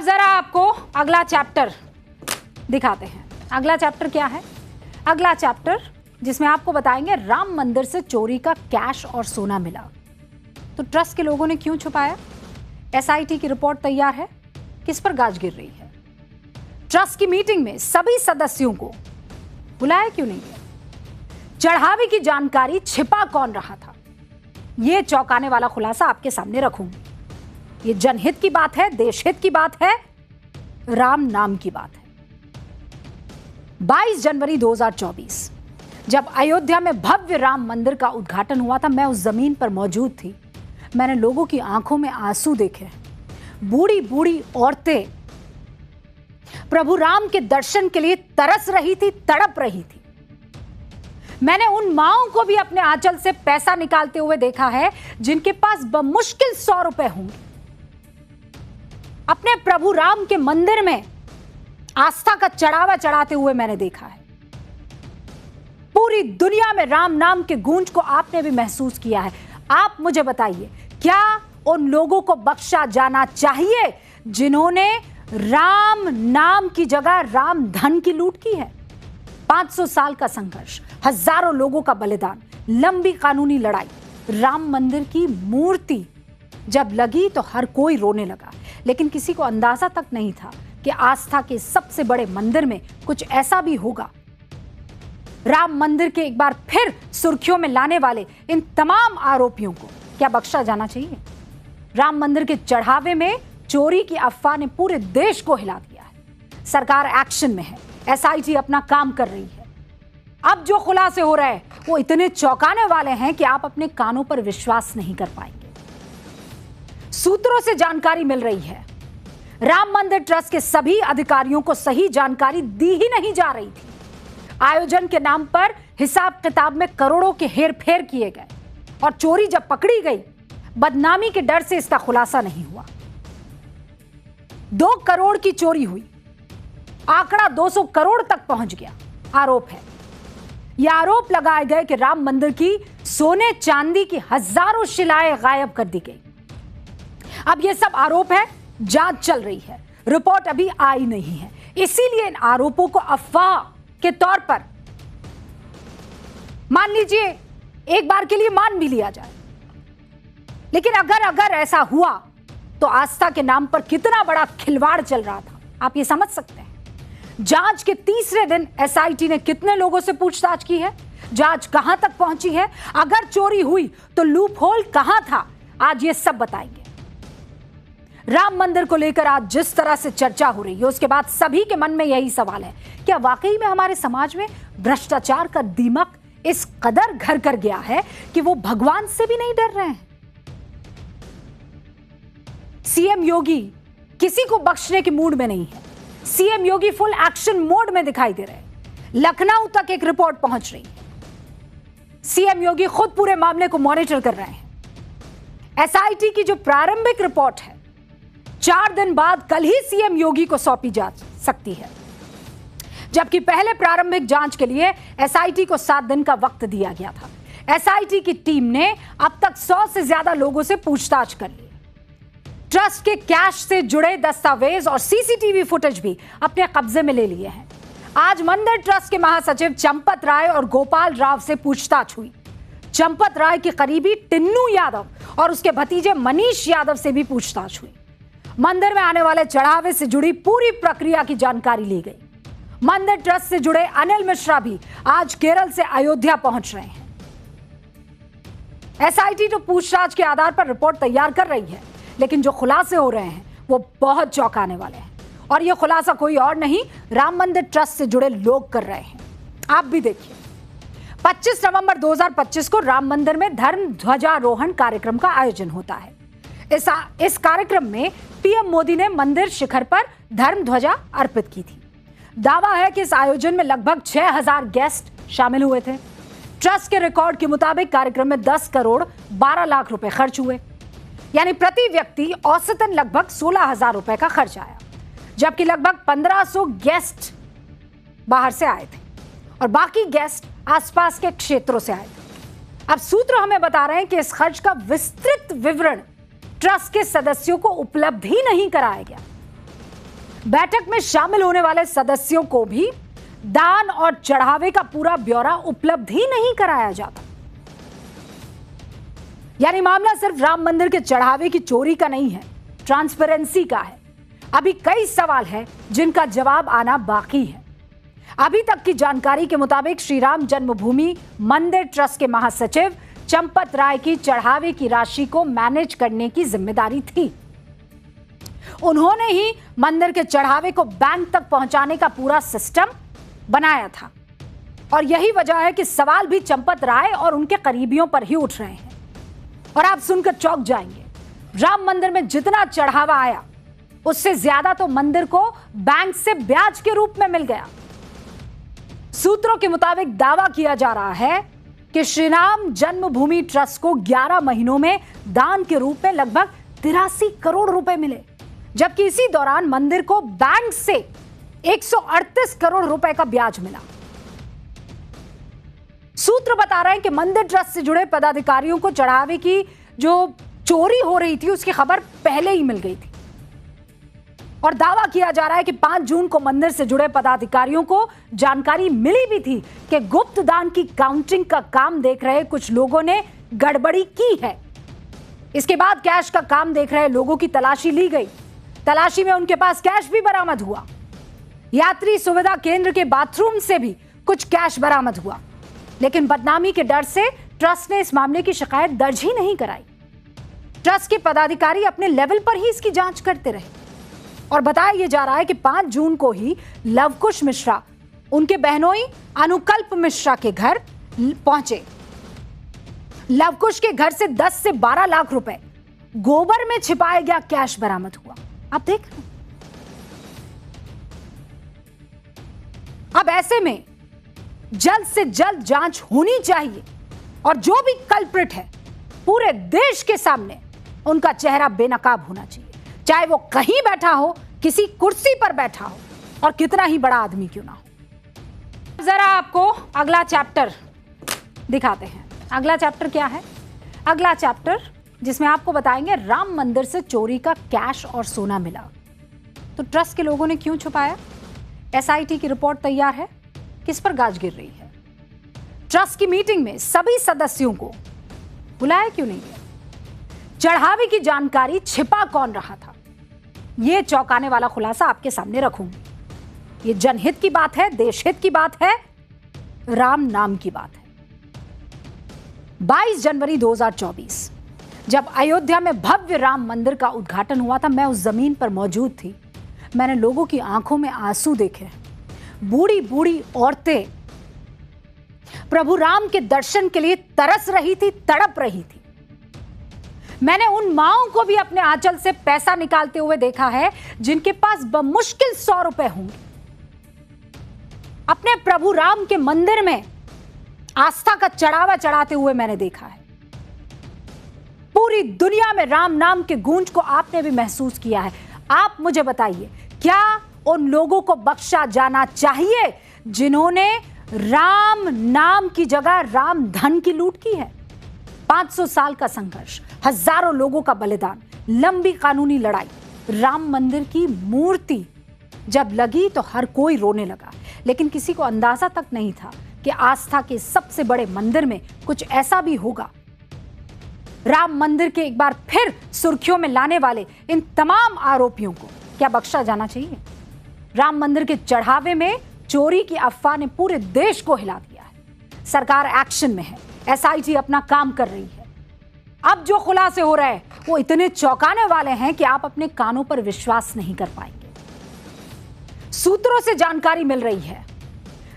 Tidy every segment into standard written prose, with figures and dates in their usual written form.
जरा आपको अगला चैप्टर दिखाते हैं। अगला चैप्टर क्या है? अगला चैप्टर जिसमें आपको बताएंगे राम मंदिर से चोरी का कैश और सोना मिला तो ट्रस्ट के लोगों ने क्यों छुपाया। एसआईटी की रिपोर्ट तैयार है, किस पर गाज गिर रही है। ट्रस्ट की मीटिंग में सभी सदस्यों को बुलाया क्यों नहीं गया। चढ़ावे की जानकारी छिपा कौन रहा था, यह चौंकाने वाला खुलासा आपके सामने रखूंगी। ये जनहित की बात है, देशहित की बात है, राम नाम की बात है। 22 जनवरी 2024 जब अयोध्या में भव्य राम मंदिर का उद्घाटन हुआ था, मैं उस जमीन पर मौजूद थी। मैंने लोगों की आंखों में आंसू देखे। बूढ़ी बूढ़ी औरतें प्रभु राम के दर्शन के लिए तरस रही थी, तड़प रही थी। मैंने उन माओं को भी अपने आंचल से पैसा निकालते हुए देखा है जिनके पास बमुश्किल 100 रुपए होंगे। अपने प्रभु राम के मंदिर में आस्था का चढ़ावा चढ़ाते हुए मैंने देखा है। पूरी दुनिया में राम नाम के गूंज को आपने भी महसूस किया है। आप मुझे बताइए, क्या उन लोगों को बख्शा जाना चाहिए जिन्होंने राम नाम की जगह राम धन की लूट की है। 500 साल का संघर्ष, हजारों लोगों का बलिदान, लंबी कानूनी लड़ाई, राम मंदिर की मूर्ति जब लगी तो हर कोई रोने लगा, लेकिन किसी को अंदाजा तक नहीं था कि आस्था के सबसे बड़े मंदिर में कुछ ऐसा भी होगा। राम मंदिर के एक बार फिर सुर्खियों में लाने वाले इन तमाम आरोपियों को क्या बख्शा जाना चाहिए। राम मंदिर के चढ़ावे में चोरी की अफवाह ने पूरे देश को हिला दिया है। सरकार एक्शन में है, एसआईटी अपना काम कर रही है। अब जो खुलासे हो रहे हैं वो इतने चौंकाने वाले हैं कि आप अपने कानों पर विश्वास नहीं कर पाएंगे। सूत्रों से जानकारी मिल रही है, राम मंदिर ट्रस्ट के सभी अधिकारियों को सही जानकारी दी ही नहीं जा रही थी। आयोजन के नाम पर हिसाब किताब में करोड़ों के हेर फेर किए गए और चोरी जब पकड़ी गई, बदनामी के डर से इसका खुलासा नहीं हुआ। 2 करोड़ की चोरी हुई, आंकड़ा 200 करोड़ तक पहुंच गया। आरोप है, यह आरोप लगाए गए कि राम मंदिर की सोने चांदी की हजारों शिलाएं गायब कर दी गई। अब यह सब आरोप है, जांच चल रही है, रिपोर्ट अभी आई नहीं है। इसीलिए इन आरोपों को अफवाह के तौर पर मान लीजिए, एक बार के लिए मान भी लिया जाए, लेकिन अगर ऐसा हुआ तो आस्था के नाम पर कितना बड़ा खिलवाड़ चल रहा था, आप ये समझ सकते हैं। जांच के तीसरे दिन एसआईटी ने कितने लोगों से पूछताछ की है, जांच कहां तक पहुंची है, अगर चोरी हुई तो लूप होल कहां था, आज ये सब बताएंगे। राम मंदिर को लेकर आज जिस तरह से चर्चा हो रही है, उसके बाद सभी के मन में यही सवाल है, क्या वाकई में हमारे समाज में भ्रष्टाचार का दीमक इस कदर घर कर गया है कि वो भगवान से भी नहीं डर रहे हैं। सीएम योगी किसी को बख्शने के मूड में नहीं है। सीएम योगी फुल एक्शन मोड में दिखाई दे रहे हैं। लखनऊ तक एक रिपोर्ट पहुंच रही है। सीएम योगी खुद पूरे मामले को मॉनिटर कर रहे हैं। एसआईटी की जो प्रारंभिक रिपोर्ट है 4 दिन बाद कल ही सीएम योगी को सौंपी जा सकती है, जबकि पहले प्रारंभिक जांच के लिए एसआईटी को 7 दिन का वक्त दिया गया था। एसआईटी की टीम ने अब तक 100 से ज्यादा लोगों से पूछताछ कर ली। ट्रस्ट के कैश से जुड़े दस्तावेज और सीसीटीवी फुटेज भी अपने कब्जे में ले लिए हैं। आज मंदिर ट्रस्ट के महासचिव चंपत राय और गोपाल राव से पूछताछ हुई। चंपत राय के करीबी टिन्नू यादव और उसके भतीजे मनीष यादव से भी पूछताछ हुई। मंदिर में आने वाले चढ़ावे से जुड़ी पूरी प्रक्रिया की जानकारी ली गई। मंदिर ट्रस्ट से जुड़े अनिल मिश्रा भी आज केरल से अयोध्या पहुंच रहे हैं। एसआईटी तो पूछताछ के आधार पर रिपोर्ट तैयार कर रही है, लेकिन जो खुलासे हो रहे हैं वो बहुत चौंकाने वाले हैं। और ये खुलासा कोई और नहीं, राम मंदिर ट्रस्ट से जुड़े लोग कर रहे हैं। आप भी देखिए, 25 नवंबर 2025 को राम मंदिर में धर्म ध्वजारोहण कार्यक्रम का आयोजन होता है। इस कार्यक्रम में पीएम मोदी ने मंदिर शिखर पर धर्म ध्वजा अर्पित की थी। दावा है कि इस आयोजन में लगभग 6000 गेस्ट शामिल हुए थे। ट्रस्ट के रिकॉर्ड के मुताबिक कार्यक्रम में 10 करोड़ 12 लाख रुपए खर्च हुए, यानी प्रति व्यक्ति औसतन लगभग 16,000 रुपए का खर्च आया, जबकि लगभग 1500 गेस्ट बाहर से आए थे और बाकी गेस्ट आसपास के क्षेत्रों से आए थे। अब सूत्र हमें बता रहे हैं कि इस खर्च का विस्तृत विवरण ट्रस्ट के सदस्यों को उपलब्ध ही नहीं कराया गया। बैठक में शामिल होने वाले सदस्यों को भी दान और चढ़ावे का पूरा ब्यौरा उपलब्ध ही नहीं कराया जाता। यानी मामला सिर्फ राम मंदिर के चढ़ावे की चोरी का नहीं है, ट्रांसपेरेंसी का है। अभी कई सवाल हैं जिनका जवाब आना बाकी है। अभी तक की जानकारी के मुताबिक श्री राम जन्मभूमि मंदिर ट्रस्ट के महासचिव चंपत राय की चढ़ावे की राशि को मैनेज करने की जिम्मेदारी थी। उन्होंने ही मंदिर के चढ़ावे को बैंक तक पहुंचाने का पूरा सिस्टम बनाया था और यही वजह है कि सवाल भी चंपत राय और उनके करीबियों पर ही उठ रहे हैं। और आप सुनकर चौंक जाएंगे, राम मंदिर में जितना चढ़ावा आया उससे ज्यादा तो मंदिर को बैंक से ब्याज के रूप में मिल गया। सूत्रों के मुताबिक दावा किया जा रहा है कि श्री राम जन्मभूमि ट्रस्ट को 11 महीनों में दान के रूप में लगभग 83 करोड़ रुपए मिले, जबकि इसी दौरान मंदिर को बैंक से 138 करोड़ रुपए का ब्याज मिला। सूत्र बता रहे हैं कि मंदिर ट्रस्ट से जुड़े पदाधिकारियों को चढ़ावे की जो चोरी हो रही थी उसकी खबर पहले ही मिल गई थी और दावा किया जा रहा है कि 5 जून को मंदिर से जुड़े पदाधिकारियों को जानकारी मिली भी थी कि गुप्त दान की काउंटिंग का काम देख रहे कुछ लोगों ने गड़बड़ी की है। इसके बाद कैश का काम देख रहे लोगों की तलाशी ली गई। तलाशी में उनके पास कैश भी बरामद हुआ। यात्री सुविधा केंद्र के बाथरूम से भी कुछ कैश बरामद हुआ, लेकिन बदनामी के डर से ट्रस्ट ने इस मामले की शिकायत दर्ज ही नहीं कराई। ट्रस्ट के पदाधिकारी अपने लेवल पर ही इसकी जांच करते रहे और बताया यह जा रहा है कि 5 जून को ही लवकुश मिश्रा उनके बहनोई अनुकल्प मिश्रा के घर पहुंचे। लवकुश के घर से 10 से 12 लाख रुपए गोबर में छिपाया गया कैश बरामद हुआ। आप देख रहे हैं। अब ऐसे में जल्द से जल्द जांच होनी चाहिए और जो भी कल्प्रिट है पूरे देश के सामने उनका चेहरा बेनकाब होना चाहिए, चाहे वो कहीं बैठा हो, किसी कुर्सी पर बैठा हो और कितना ही बड़ा आदमी क्यों ना हो। जरा आपको अगला चैप्टर दिखाते हैं। अगला चैप्टर क्या है? अगला चैप्टर जिसमें आपको बताएंगे राम मंदिर से चोरी का कैश और सोना मिला तो ट्रस्ट के लोगों ने क्यों छुपाया। एसआईटी की रिपोर्ट तैयार है, किस पर गाज गिर रही है। ट्रस्ट की मीटिंग में सभी सदस्यों को बुलाया क्यों नहीं गया। चढ़ावे की जानकारी छिपा कौन रहा था, यह चौंकाने वाला खुलासा आपके सामने रखूंगी। यह जनहित की बात है, देशहित की बात है, राम नाम की बात है। 22 जनवरी 2024 जब अयोध्या में भव्य राम मंदिर का उद्घाटन हुआ था, मैं उस जमीन पर मौजूद थी। मैंने लोगों की आंखों में आंसू देखे। बूढ़ी बूढ़ी औरतें प्रभु राम के दर्शन के लिए तरस रही थी, तड़प रही थी। मैंने उन माओं को भी अपने आंचल से पैसा निकालते हुए देखा है जिनके पास बमुश्किल 100 रुपए होंगे। अपने प्रभु राम के मंदिर में आस्था का चढ़ावा चढ़ाते हुए मैंने देखा है। पूरी दुनिया में राम नाम के गूंज को आपने भी महसूस किया है। आप मुझे बताइए, क्या उन लोगों को बख्शा जाना चाहिए जिन्होंने राम नाम की जगह राम धन की लूट की है। 500 साल का संघर्ष, हजारों लोगों का बलिदान, लंबी कानूनी लड़ाई, राम मंदिर की मूर्ति जब लगी तो हर कोई रोने लगा, लेकिन किसी को अंदाजा तक नहीं था कि आस्था के सबसे बड़े मंदिर में कुछ ऐसा भी होगा। राम मंदिर के एक बार फिर सुर्खियों में लाने वाले इन तमाम आरोपियों को क्या बख्शा जाना चाहिए। राम मंदिर के चढ़ावे में चोरी की अफवाह ने पूरे देश को हिला दिया है। सरकार एक्शन में है, एसआईटी अपना काम कर रही है। अब जो खुलासे हो रहे हैं वो इतने चौंकाने वाले हैं कि आप अपने कानों पर विश्वास नहीं कर पाएंगे। सूत्रों से जानकारी मिल रही है,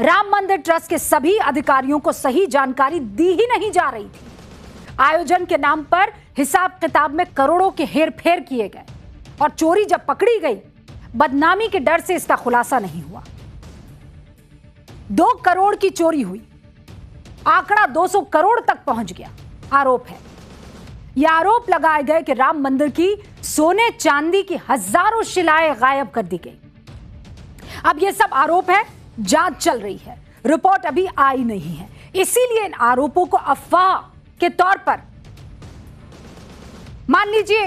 राम मंदिर ट्रस्ट के सभी अधिकारियों को सही जानकारी दी ही नहीं जा रही थी। आयोजन के नाम पर हिसाब किताब में करोड़ों के हेर फेर किए गए और चोरी जब पकड़ी गई, बदनामी के डर से इसका खुलासा नहीं हुआ। 2 करोड़ की चोरी हुई, आंकड़ा 200 करोड़ तक पहुंच गया। आरोप है, यह आरोप लगाए गए कि राम मंदिर की सोने चांदी की हजारों शिलाएं गायब कर दी गई। अब यह सब आरोप है, जांच चल रही है, रिपोर्ट अभी आई नहीं है। इसीलिए इन आरोपों को अफवाह के तौर पर मान लीजिए,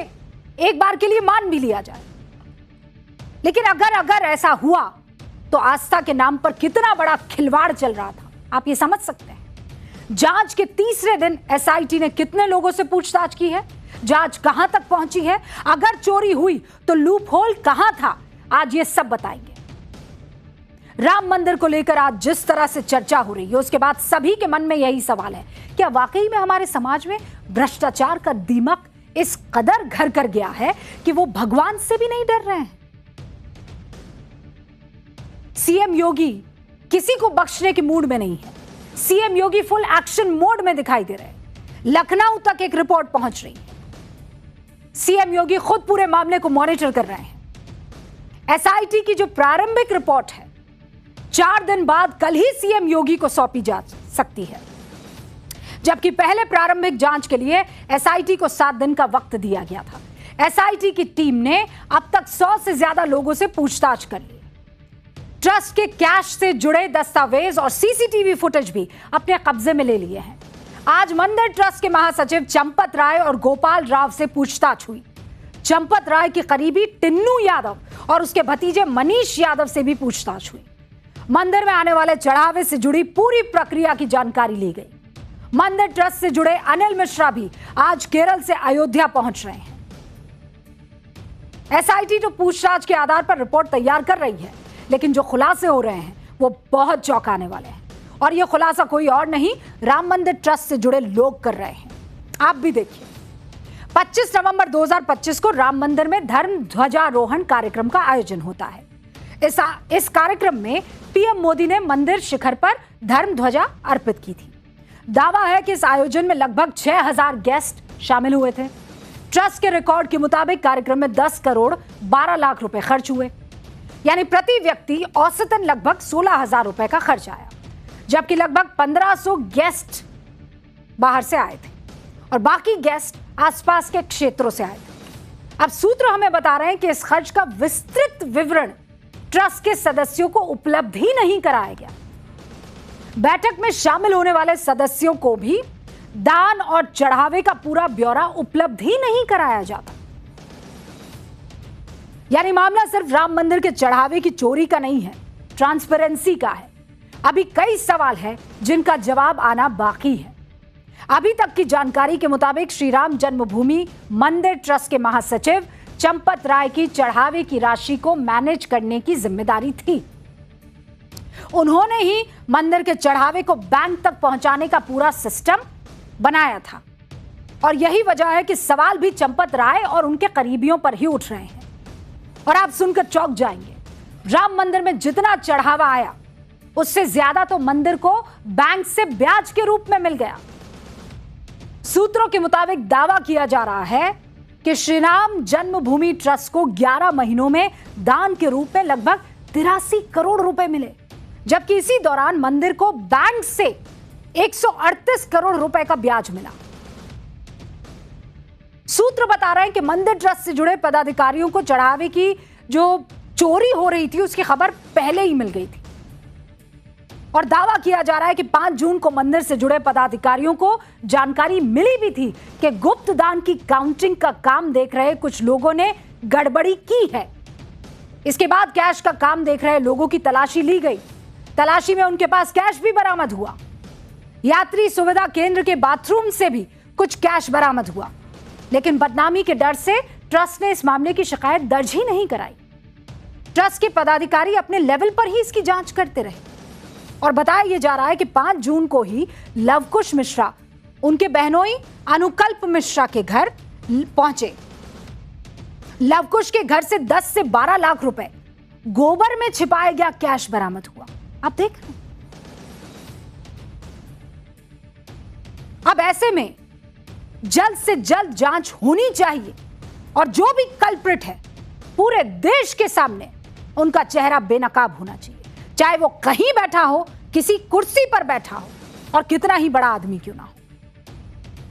एक बार के लिए मान भी लिया जाए, लेकिन अगर ऐसा हुआ तो आस्था के नाम पर कितना बड़ा खिलवाड़ चल रहा था, आप ये समझ सकते हैं। जांच के तीसरे दिन एसआईटी ने कितने लोगों से पूछताछ की है, जांच कहां तक पहुंची है, अगर चोरी हुई तो लूप होल कहां था, आज ये सब बताएंगे। राम मंदिर को लेकर आज जिस तरह से चर्चा हो रही है, उसके बाद सभी के मन में यही सवाल है, क्या वाकई में हमारे समाज में भ्रष्टाचार का दीमक इस कदर घर कर गया है कि वो भगवान से भी नहीं डर रहे हैं। सीएम योगी किसी को बख्शने के मूड में नहीं है। सीएम योगी फुल एक्शन मोड में दिखाई दे रहे हैं। लखनऊ तक एक रिपोर्ट पहुंच रही है। सीएम योगी खुद पूरे मामले को मॉनिटर कर रहे हैं। एसआईटी की जो प्रारंभिक रिपोर्ट है 4 दिन बाद कल ही सीएम योगी को सौंपी जा सकती है, जबकि पहले प्रारंभिक जांच के लिए एसआईटी को 7 दिन का वक्त दिया गया था। एसआईटी की टीम ने अब तक 100 से ज्यादा लोगों से पूछताछ कर ली। ट्रस्ट के कैश से जुड़े दस्तावेज और सीसीटीवी फुटेज भी अपने कब्जे में ले लिए हैं। आज मंदिर ट्रस्ट के महासचिव चंपत राय और गोपाल राव से पूछताछ हुई। चंपत राय के करीबी टिन्नू यादव और उसके भतीजे मनीष यादव से भी पूछताछ हुई। मंदिर में आने वाले चढ़ावे से जुड़ी पूरी प्रक्रिया की जानकारी ली गई। मंदिर ट्रस्ट से जुड़े अनिल मिश्रा भी आज केरल से अयोध्या पहुंच रहे हैं। एसआईटी तो पूछताछ के आधार पर रिपोर्ट तैयार कर रही है, लेकिन जो खुलासे हो रहे हैं वो बहुत चौंकाने वाले हैं। और ये खुलासा कोई और नहीं, राम मंदिर ट्रस्ट से जुड़े लोग कर रहे हैं। आप भी देखिए, 25 नवंबर 2025 को राम मंदिर में धर्म ध्वजारोहण कार्यक्रम का आयोजन होता है। इस कार्यक्रम में पीएम मोदी ने मंदिर शिखर पर धर्म ध्वजा अर्पित की थी। दावा है कि इस आयोजन में लगभग 6000 गेस्ट शामिल हुए थे। ट्रस्ट के रिकॉर्ड के मुताबिक कार्यक्रम में 10 करोड़ 12 लाख रुपए खर्च हुए, यानी प्रति व्यक्ति औसतन लगभग 16,000 रुपए का खर्च आया, जबकि लगभग 1500 गेस्ट बाहर से आए थे और बाकी गेस्ट आसपास के क्षेत्रों से आए थे। अब सूत्र हमें बता रहे हैं कि इस खर्च का विस्तृत विवरण ट्रस्ट के सदस्यों को उपलब्ध ही नहीं कराया गया। बैठक में शामिल होने वाले सदस्यों को भी दान और चढ़ावे का पूरा ब्यौरा उपलब्ध ही नहीं कराया जाता। यानी मामला सिर्फ राम मंदिर के चढ़ावे की चोरी का नहीं है, ट्रांसपेरेंसी का है। अभी कई सवाल हैं जिनका जवाब आना बाकी है। अभी तक की जानकारी के मुताबिक श्री राम जन्मभूमि मंदिर ट्रस्ट के महासचिव चंपत राय की चढ़ावे की राशि को मैनेज करने की जिम्मेदारी थी। उन्होंने ही मंदिर के चढ़ावे को बैंक तक पहुंचाने का पूरा सिस्टम बनाया था और यही वजह है कि सवाल भी चंपत राय और उनके करीबियों पर ही उठ रहे हैं। और आप सुनकर चौंक जाएंगे, राम मंदिर में जितना चढ़ावा आया उससे ज्यादा तो मंदिर को बैंक से ब्याज के रूप में मिल गया। सूत्रों के मुताबिक दावा किया जा रहा है कि श्री राम जन्मभूमि ट्रस्ट को 11 महीनों में दान के रूप में लगभग 83 करोड़ रुपए मिले, जबकि इसी दौरान मंदिर को बैंक से 138 करोड़ रुपए का ब्याज मिला। सूत्र बता रहे हैं कि मंदिर ट्रस्ट से जुड़े पदाधिकारियों को चढ़ावे की जो चोरी हो रही थी उसकी खबर पहले ही मिल गई थी और दावा किया जा रहा है कि 5 जून को मंदिर से जुड़े पदाधिकारियों को जानकारी मिली भी थी कि गुप्त दान की काउंटिंग का काम देख रहे कुछ लोगों ने गड़बड़ी की है। इसके बाद कैश का काम देख रहे लोगों की तलाशी ली गई। तलाशी में उनके पास कैश भी बरामद हुआ। यात्री सुविधा केंद्र के बाथरूम से भी कुछ कैश बरामद हुआ, लेकिन बदनामी के डर से ट्रस्ट ने इस मामले की शिकायत दर्ज ही नहीं कराई। ट्रस्ट के पदाधिकारी अपने लेवल पर ही इसकी जांच करते रहे और बताया यह जा रहा है कि 5 जून को ही लवकुश मिश्रा उनके बहनोई अनुकल्प मिश्रा के घर पहुंचे। लवकुश के घर से 10 से 12 लाख रुपए गोबर में छिपाया गया कैश बरामद हुआ। आप देख रहे हैं। अब ऐसे में जल्द से जल्द जांच होनी चाहिए और जो भी कल्प्रिट है पूरे देश के सामने उनका चेहरा बेनकाब होना चाहिए, चाहे वो कहीं बैठा हो, किसी कुर्सी पर बैठा हो और कितना ही बड़ा आदमी क्यों ना हो।